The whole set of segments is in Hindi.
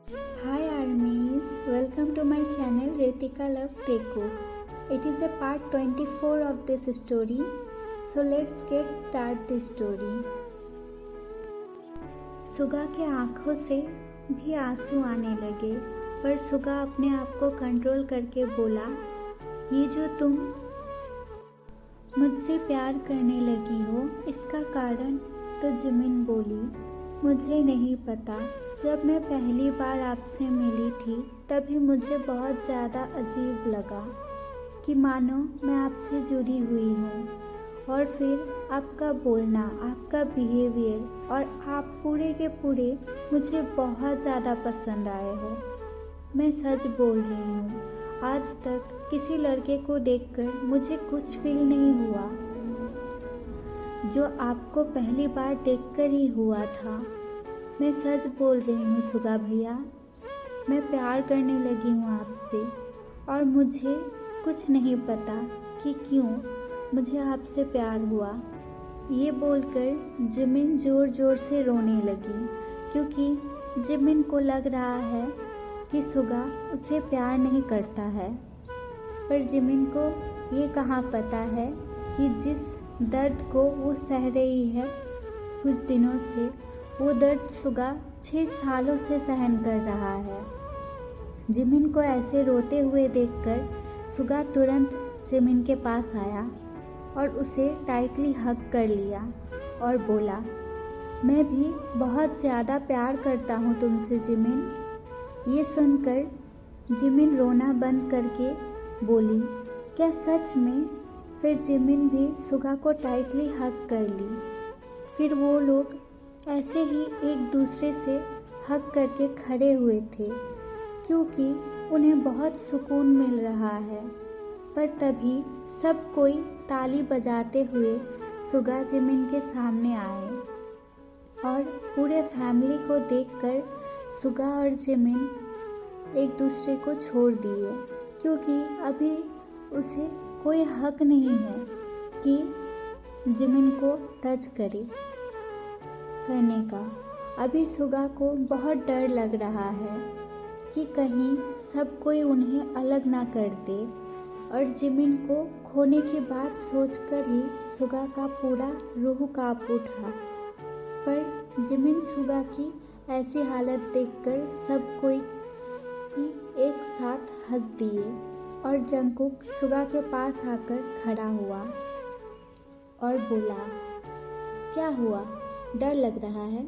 Hi armies, welcome to my channel Ritika Love Tekuk. It is a part 24 of this story. So let's get start the story. सुगा के आंखों से भी आंसू आने लगे, पर सुगा अपने आप को कंट्रोल करके बोला, ये जो तुम मुझसे प्यार करने लगी हो, इसका कारण? तो जिमिन बोली, मुझे नहीं पता। जब मैं पहली बार आपसे मिली थी तभी मुझे बहुत ज़्यादा अजीब लगा कि मानो मैं आपसे जुड़ी हुई हूँ। और फिर आपका बोलना, आपका बिहेवियर और आप पूरे के पूरे मुझे बहुत ज़्यादा पसंद आए हो। मैं सच बोल रही हूँ, आज तक किसी लड़के को देखकर मुझे कुछ फील नहीं हुआ जो आपको पहली बार देखकर ही हुआ था। मैं सच बोल रही हूँ सुगा भैया, मैं प्यार करने लगी हूँ आपसे और मुझे कुछ नहीं पता कि क्यों मुझे आपसे प्यार हुआ। ये बोलकर जिमिन ज़ोर ज़ोर से रोने लगी, क्योंकि जिमिन को लग रहा है कि सुगा उसे प्यार नहीं करता है। पर जिमिन को ये कहाँ पता है कि जिस दर्द को वो सह रही है कुछ दिनों से, वो दर्द सुगा 6 सालों से सहन कर रहा है। जिमिन को ऐसे रोते हुए देखकर सुगा तुरंत जिमिन के पास आया और उसे टाइटली हग कर लिया और बोला, मैं भी बहुत ज़्यादा प्यार करता हूँ तुमसे जिमिन। ये सुनकर जिमिन रोना बंद करके बोली, क्या सच में? फिर जिमिन भी सुगा को टाइटली हग कर ली। फिर वो लोग ऐसे ही एक दूसरे से हग करके खड़े हुए थे, क्योंकि उन्हें बहुत सुकून मिल रहा है। पर तभी सब कोई ताली बजाते हुए सुगा जिमिन के सामने आए और पूरे फैमिली को देखकर सुगा और जिमिन एक दूसरे को छोड़ दिए, क्योंकि अभी उसे कोई हक नहीं है कि जिमिन को टच करने का। अभी सुगा को बहुत डर लग रहा है कि कहीं सब कोई उन्हें अलग ना कर दे, और जिमिन को खोने की बात सोचकर ही सुगा का पूरा रूह कांप उठा। पर जिमिन सुगा की ऐसी हालत देखकर सब कोई एक साथ हंस दिए और जंगकुक सुगा के पास आकर खड़ा हुआ और बोला, क्या हुआ? डर लग रहा है?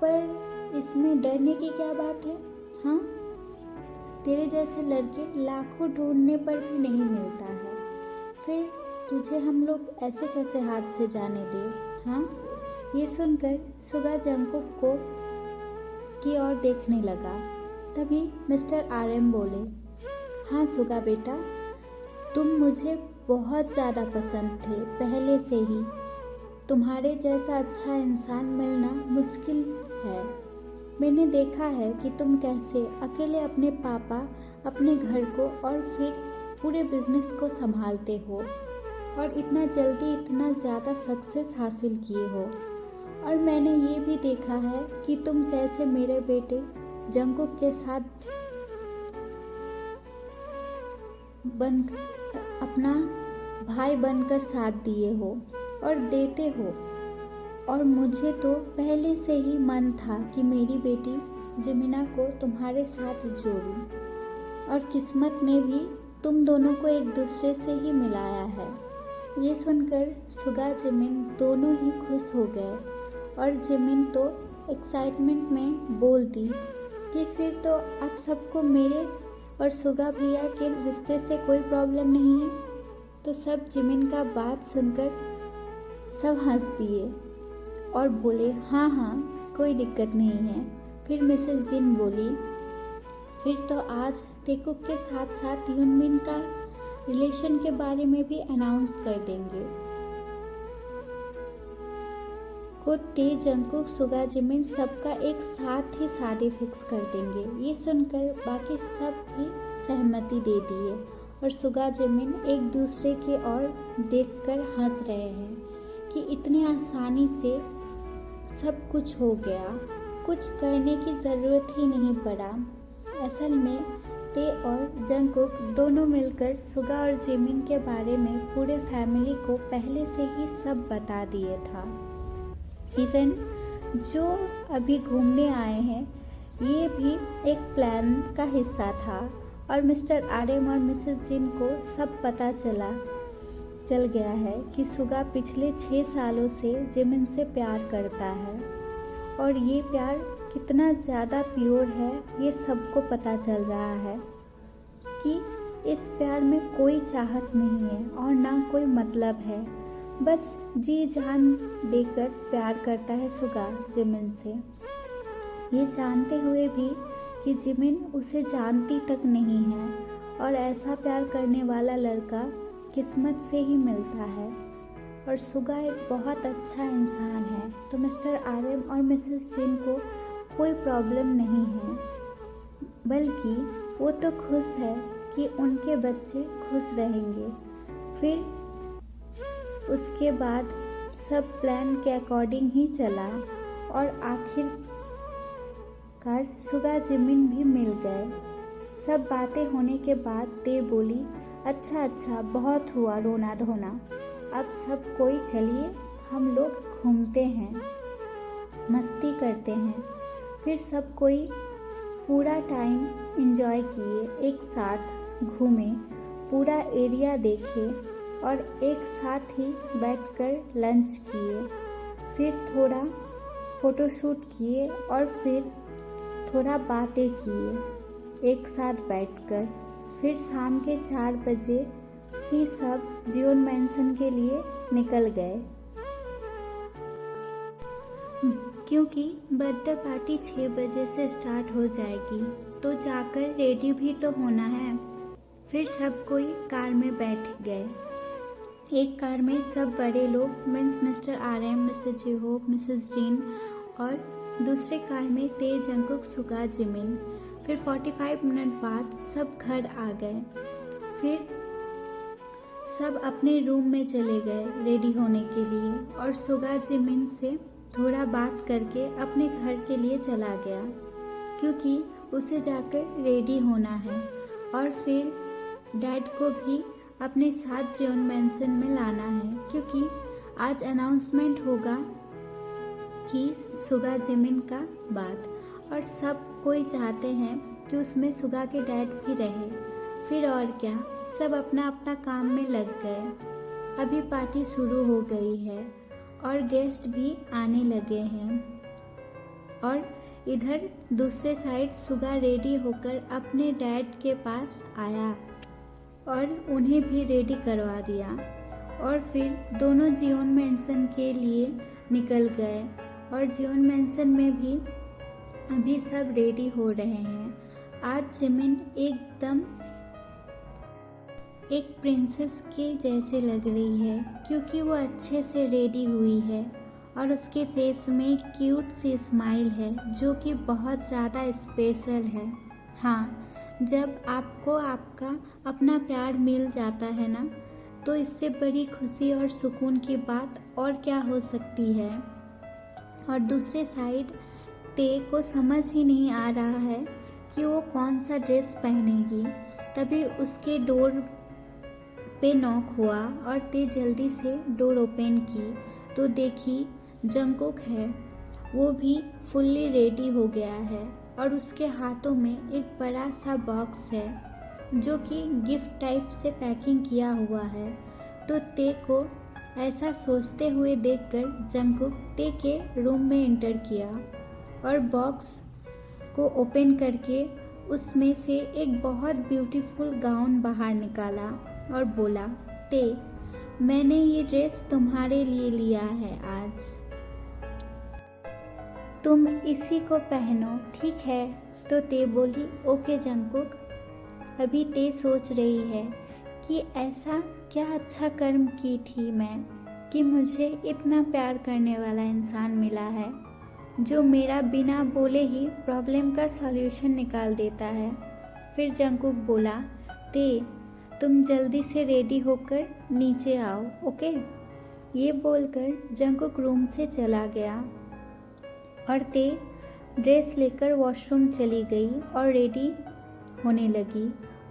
पर इसमें डरने की क्या बात है? हाँ, तेरे जैसे लड़के लाखों ढूंढने पर भी नहीं मिलता है, फिर तुझे हम लोग ऐसे कैसे हाथ से जाने दे? हाँ। ये सुनकर सुगा जंगकुक को की ओर देखने लगा। तभी मिस्टर RM बोले, हाँ सुगा बेटा, तुम मुझे बहुत ज़्यादा पसंद थे पहले से ही। तुम्हारे जैसा अच्छा इंसान मिलना मुश्किल है। मैंने देखा है कि तुम कैसे अकेले अपने पापा, अपने घर को और फिर पूरे बिजनेस को संभालते हो और इतना जल्दी इतना ज़्यादा सक्सेस हासिल किए हो। और मैंने ये भी देखा है कि तुम कैसे मेरे बेटे जंगकुक के साथ अपना भाई बनकर साथ दिए हो और देते हो। और मुझे तो पहले से ही मन था कि मेरी बेटी जिमिना को तुम्हारे साथ जोड़ूं, और किस्मत ने भी तुम दोनों को एक दूसरे से ही मिलाया है। ये सुनकर सुगा जिमिन दोनों ही खुश हो गए, और जिमिन तो एक्साइटमेंट में बोल दी कि फिर तो अब सबको मेरे और सुगा भैया के रिश्ते से कोई प्रॉब्लम नहीं है। तो सब जिमिन का बात सुनकर सब हंस दिए और बोले, हाँ हाँ कोई दिक्कत नहीं है। फिर मिसेस जिन बोली, फिर तो आज तेकुक के साथ साथ युनमिन का रिलेशन के बारे में भी अनाउंस कर देंगे। को जंगकुक सुगा जिमिन सबका एक साथ ही शादी फिक्स कर देंगे। ये सुनकर बाकी सब भी सहमति दे दिए और सुगा जिमिन एक दूसरे की ओर देखकर हंस रहे हैं कि इतनी आसानी से सब कुछ हो गया। कुछ करने की ज़रूरत ही नहीं पड़ा। असल में ते और जंगकुक दोनों मिलकर सुगा और जिमिन के बारे में पूरे फैमिली को पहले से ही सब बता दिए था। इवन जो अभी घूमने आए हैं ये भी एक प्लान का हिस्सा था और मिस्टर आर्यन और मिसेस जिन को सब पता चल गया है कि सुगा पिछले 6 सालों से जिमिन से प्यार करता है और ये प्यार कितना ज़्यादा प्योर है ये सबको पता चल रहा है कि इस प्यार में कोई चाहत नहीं है और ना कोई मतलब है, बस जी जान देकर प्यार करता है सुगा जिमिन से। ये जानते हुए भी कि जिमिन उसे जानती तक नहीं है और ऐसा प्यार करने वाला लड़का किस्मत से ही मिलता है और सुगा एक बहुत अच्छा इंसान है, तो मिस्टर आर्यन और मिसेस जिन को कोई प्रॉब्लम नहीं है, बल्कि वो तो खुश है कि उनके बच्चे खुश रहेंगे। फिर उसके बाद सब प्लान के अकॉर्डिंग ही चला और आखिरकार सुगा जिमिन भी मिल गए। सब बातें होने के बाद ते बोली, अच्छा बहुत हुआ रोना धोना, अब सब कोई चलिए हम लोग घूमते हैं, मस्ती करते हैं। फिर सब कोई पूरा टाइम एंजॉय किए, एक साथ घूमे, पूरा एरिया देखे और एक साथ ही बैठकर लंच किए, फिर थोड़ा फ़ोटोशूट किए और फिर थोड़ा बातें किए एक साथ बैठकर। फिर शाम के 4 बजे ही सब जियोन मैंसन के लिए निकल गए, क्योंकि बर्थडे पार्टी 6 बजे से स्टार्ट हो जाएगी, तो जाकर रेडी भी तो होना है। फिर सब कोई कार में बैठ गए। एक कार में सब बड़े लोग means mister Aryan, mister J Hope, Mrs Jin और दूसरे कार में ते, जंगकुक, सुगा, जिमिन। फिर 45 मिनट बाद सब घर आ गए। फिर सब अपने रूम में चले गए रेडी होने के लिए और सुगा जिमिन से थोड़ा बात करके अपने घर के लिए चला गया, क्योंकि उसे जाकर रेडी होना है और फिर डैड को भी अपने साथ जियोन मैंसन में लाना है, क्योंकि आज अनाउंसमेंट होगा कि सुगा जिमिन का बात, और सब कोई चाहते हैं कि उसमें सुगा के डैड भी रहे। फिर और क्या, सब अपना अपना काम में लग गए। अभी पार्टी शुरू हो गई है और गेस्ट भी आने लगे हैं और इधर दूसरे साइड सुगा रेडी होकर अपने डैड के पास आया और उन्हें भी रेडी करवा दिया और फिर दोनों जियोन मैंसन के लिए निकल गए और जियोन मैंसन में भी अभी सब रेडी हो रहे हैं। आज जिमिन एकदम एक प्रिंसेस के जैसे लग रही है, क्योंकि वो अच्छे से रेडी हुई है और उसके फेस में क्यूट सी स्माइल है जो कि बहुत ज़्यादा स्पेशल है। हाँ, जब आपको आपका अपना प्यार मिल जाता है ना, तो इससे बड़ी खुशी और सुकून की बात और क्या हो सकती है। और दूसरे साइड ते को समझ ही नहीं आ रहा है कि वो कौन सा ड्रेस पहनेगी। तभी उसके डोर पे नॉक हुआ और ते जल्दी से डोर ओपन की तो देखी जंगकुक है। वो भी फुल्ली रेडी हो गया है और उसके हाथों में एक बड़ा सा बॉक्स है जो कि गिफ्ट टाइप से पैकिंग किया हुआ है। तो ते को ऐसा सोचते हुए देखकर जंगकुक ते के रूम में एंटर किया और बॉक्स को ओपन करके उसमें से एक बहुत ब्यूटीफुल गाउन बाहर निकाला और बोला, ते, मैंने ये ड्रेस तुम्हारे लिए लिया है आज, तुम इसी को पहनो, ठीक है। तो ते बोली, ओके जंगकुक। अभी ते सोच रही है कि ऐसा क्या अच्छा कर्म की थी मैं कि मुझे इतना प्यार करने वाला इंसान मिला है जो मेरा बिना बोले ही प्रॉब्लम का सॉल्यूशन निकाल देता है। फिर जंगकुक बोला, ते, तुम जल्दी से रेडी होकर नीचे आओ, ओके। ये बोलकर जंगकुक रूम से चला गया और ते ड्रेस लेकर वॉशरूम चली गई और रेडी होने लगी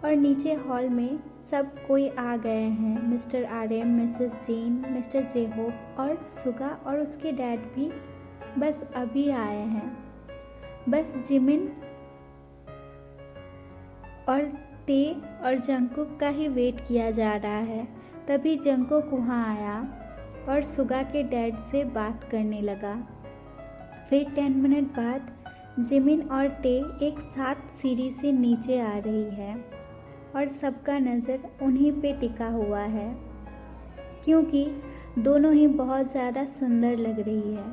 और नीचे हॉल में सब कोई आ गए हैं। Mister RM, Mrs Jin, mister J Hope और सुगा और उसके डैड भी बस अभी आए हैं। बस जिमिन और ते और जंगकुक का ही वेट किया जा रहा है। तभी जंगकुक वहाँ आया और सुगा के डैड से बात करने लगा। फिर 10 मिनट बाद जिमिन और ते एक साथ सीढ़ी से नीचे आ रही है और सबका नज़र उन्हीं पे टिका हुआ है क्योंकि दोनों ही बहुत ज़्यादा सुंदर लग रही है।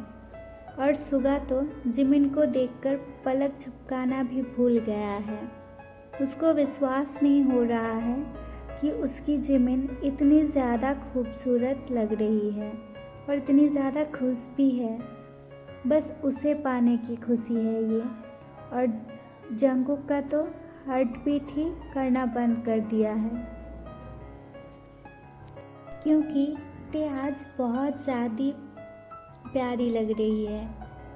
और सुगा तो जिमिन को देखकर पलक झपकाना भी भूल गया है। उसको विश्वास नहीं हो रहा है कि उसकी जिमिन इतनी ज़्यादा खूबसूरत लग रही है और इतनी ज़्यादा खुश भी है। बस उसे पाने की खुशी है ये। और जंगकुक का तो हार्ट बीट ही करना बंद कर दिया है क्योंकि ते आज बहुत ज़्यादा प्यारी लग रही है।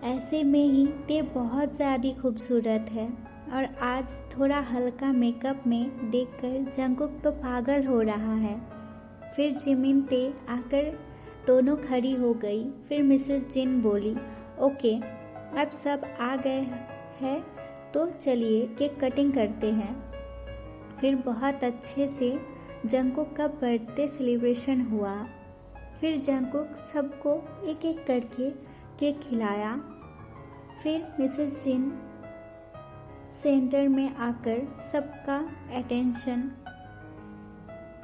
ऐसे में ही ते बहुत ज़्यादा खूबसूरत है और आज थोड़ा हल्का मेकअप में देखकर जंगकुक तो पागल हो रहा है। फिर जिमिन ते आकर दोनों खड़ी हो गई। फिर मिसेस जिन बोली, ओके अब सब आ गए हैं तो चलिए केक कटिंग करते हैं। फिर बहुत अच्छे से जंगकुक का बर्थडे सेलिब्रेशन हुआ। फिर जंगकुक सबको एक एक करके केक खिलाया। फिर मिसेस जिन सेंटर में आकर सबका अटेंशन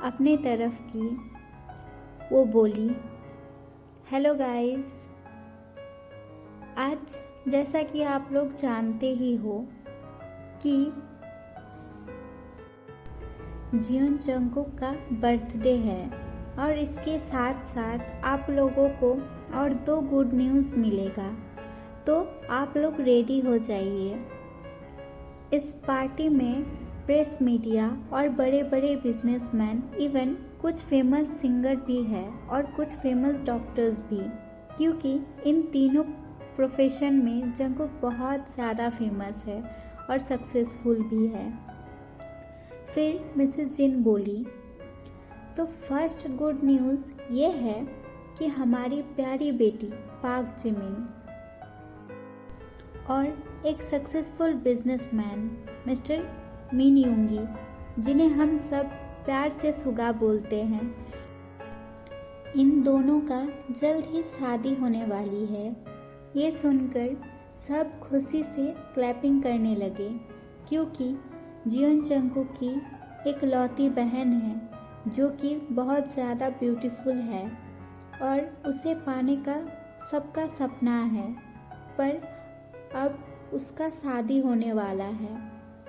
अपने तरफ की। वो बोली, हेलो गाइस, आज जैसा कि आप लोग जानते ही हो कि जियोन जंगकुक का बर्थडे है और इसके साथ साथ आप लोगों को और 2 गुड न्यूज़ मिलेगा, तो आप लोग रेडी हो जाइए। इस पार्टी में प्रेस, मीडिया और बड़े बड़े बिजनेसमैन, इवन कुछ फेमस सिंगर भी है और कुछ फेमस डॉक्टर्स भी, क्योंकि इन तीनों प्रोफेशन में जंगकुक बहुत ज़्यादा फेमस है और सक्सेसफुल भी है। फिर मिसेस जिन बोली, तो फर्स्ट गुड न्यूज़ ये है कि हमारी प्यारी बेटी पाक जिमिन और एक सक्सेसफुल बिजनेसमैन मिस्टर मिन योंगी, जिन्हें हम सब प्यार से सुगा बोलते हैं, इन दोनों का जल्द ही शादी होने वाली है। ये सुनकर सब खुशी से क्लैपिंग करने लगे क्योंकि जियोन जंगकुक की एक लौती बहन है जो कि बहुत ज़्यादा ब्यूटीफुल है और उसे पाने का सबका सपना है, पर अब उसका शादी होने वाला है,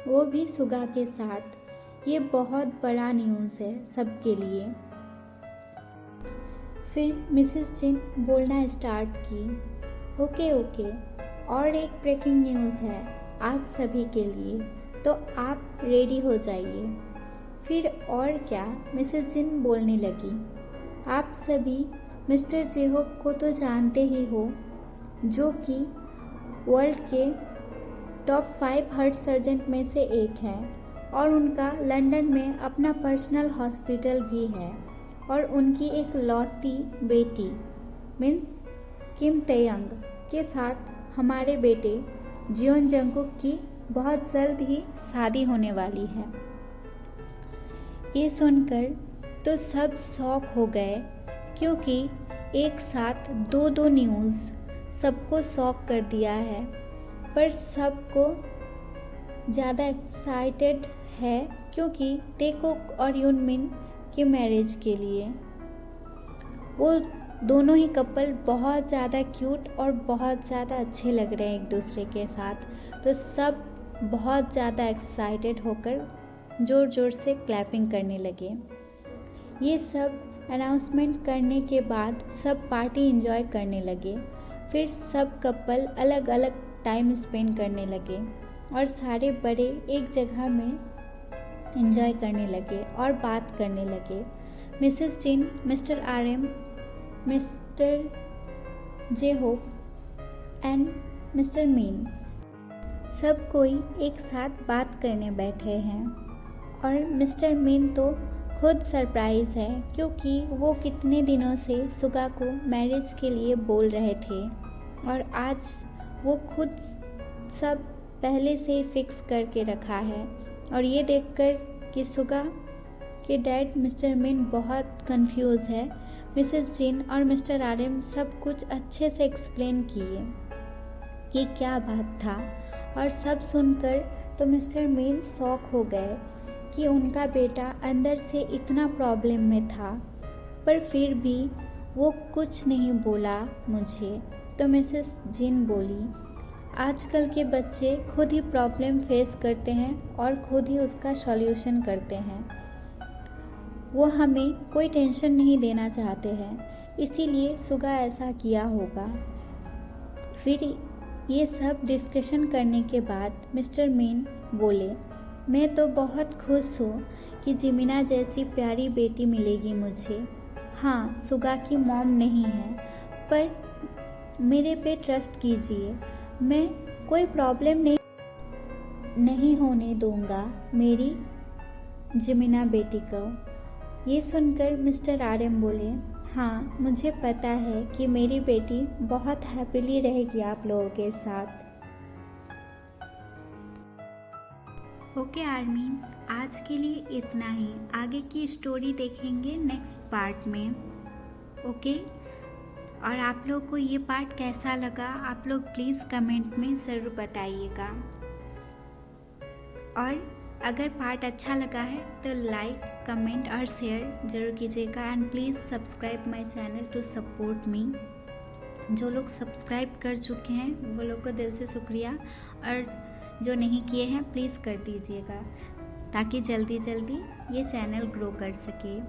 वो भी सुगा के साथ। ये बहुत बड़ा न्यूज़ है सबके लिए। फिर मिसेस जिन बोलना स्टार्ट की, ओके और एक ब्रेकिंग न्यूज़ है आप सभी के लिए, तो आप रेडी हो जाइए। फिर और क्या, मिसेस जिन बोलने लगी, आप सभी मिस्टर जेहोप को तो जानते ही हो, जो कि वर्ल्ड के टॉप 5 हार्ट सर्जन में से एक हैं और उनका लंदन में अपना पर्सनल हॉस्पिटल भी है और उनकी एक लौती बेटी मीन्स किम तयंग के साथ हमारे बेटे जियोन जंगकुक की बहुत जल्द ही शादी होने वाली है। ये सुनकर तो सब शॉक हो गए क्योंकि एक साथ 2 न्यूज़ सबको शॉक कर दिया है, पर सबको ज़्यादा एक्साइटेड है क्योंकि टेकोक और यूनमिन के मैरिज के लिए। वो दोनों ही कपल बहुत ज़्यादा क्यूट और बहुत ज़्यादा अच्छे लग रहे हैं एक दूसरे के साथ, तो सब बहुत ज़्यादा एक्साइटेड होकर ज़ोर ज़ोर से क्लैपिंग करने लगे। ये सब अनाउंसमेंट करने के बाद सब पार्टी एंजॉय करने लगे। फिर सब कपल अलग अलग टाइम स्पेंड करने लगे और सारे बड़े एक जगह में एंजॉय करने लगे और बात करने लगे। Mrs Jin, mister RM, mister J Hope and mister Min सब कोई एक साथ बात करने बैठे हैं और मिस्टर मीन तो खुद सरप्राइज है क्योंकि वो कितने दिनों से सुगा को मैरिज के लिए बोल रहे थे और आज वो खुद सब पहले से ही फिक्स करके रखा है। और ये देखकर कि सुगा के डैड मिस्टर मीन बहुत कंफ्यूज है, मिसेस जिन और मिस्टर आरएम सब कुछ अच्छे से एक्सप्लेन किए कि क्या बात था। और सब सुनकर तो मिस्टर मीन शॉक हो गए कि उनका बेटा अंदर से इतना प्रॉब्लम में था, पर फिर भी वो कुछ नहीं बोला मुझे। तो मिसेस जिन बोली, आजकल के बच्चे खुद ही प्रॉब्लम फेस करते हैं और खुद ही उसका सॉल्यूशन करते हैं। वो हमें कोई टेंशन नहीं देना चाहते हैं, इसीलिए सुगा ऐसा किया होगा। फिर ये सब डिस्कशन करने के बाद मिस्टर मीन बोले, मैं तो बहुत खुश हूँ कि जिमिना जैसी प्यारी बेटी मिलेगी मुझे। हाँ, सुगा की मॉम नहीं है, पर मेरे पे ट्रस्ट कीजिए, मैं कोई प्रॉब्लम नहीं होने दूंगा मेरी जिमिना बेटी को। ये सुनकर मिस्टर आरएम बोले, हाँ मुझे पता है कि मेरी बेटी बहुत हैप्पीली रहेगी आप लोगों के साथ। ओके आर्मीज, आज के लिए इतना ही। आगे की स्टोरी देखेंगे नेक्स्ट पार्ट में। ओके, और आप लोग को ये पार्ट कैसा लगा आप लोग प्लीज़ कमेंट में ज़रूर बताइएगा। और अगर पार्ट अच्छा लगा है तो लाइक, कमेंट और शेयर ज़रूर कीजिएगा। And please subscribe my channel to support me. जो लोग सब्सक्राइब कर चुके हैं वो लोग को दिल से शुक्रिया, और जो नहीं किए हैं प्लीज़ कर दीजिएगा ताकि जल्दी जल्दी ये चैनल ग्रो कर सके।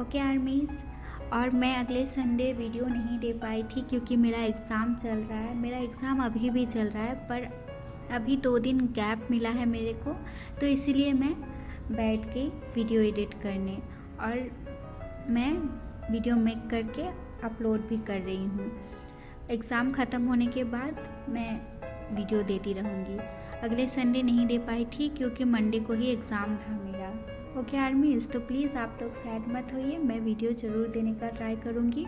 ओके आर्मीज़, और मैं अगले संडे वीडियो नहीं दे पाई थी क्योंकि मेरा एग्ज़ाम चल रहा है। मेरा एग्ज़ाम अभी भी चल रहा है, पर अभी 2 दिन गैप मिला है मेरे को, तो इसीलिए मैं बैठ के वीडियो एडिट करने और मैं वीडियो मेक करके अपलोड भी कर रही हूँ। एग्ज़ाम ख़त्म होने के बाद मैं वीडियो देती रहूँगी। अगले संडे नहीं दे पाई थी क्योंकि मंडे को ही एग्ज़ाम था मेरा। ओके आर्मीज़, तो प्लीज़ आप लोग सैड मत होइए, मैं वीडियो ज़रूर देने का ट्राई करूँगी।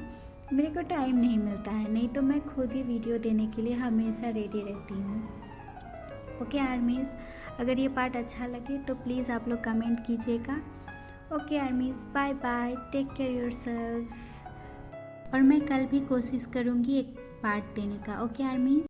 मेरे को टाइम नहीं मिलता है, नहीं तो मैं खुद ही वीडियो देने के लिए हमेशा रेडी रहती हूँ। ओके आर्मीज़, अगर ये पार्ट अच्छा लगे तो प्लीज़ आप लोग कमेंट कीजिएगा। Okay armies, bye bye, take care yourself. और मैं कल भी कोशिश करूँगी एक पार्ट देने का। Okay armies.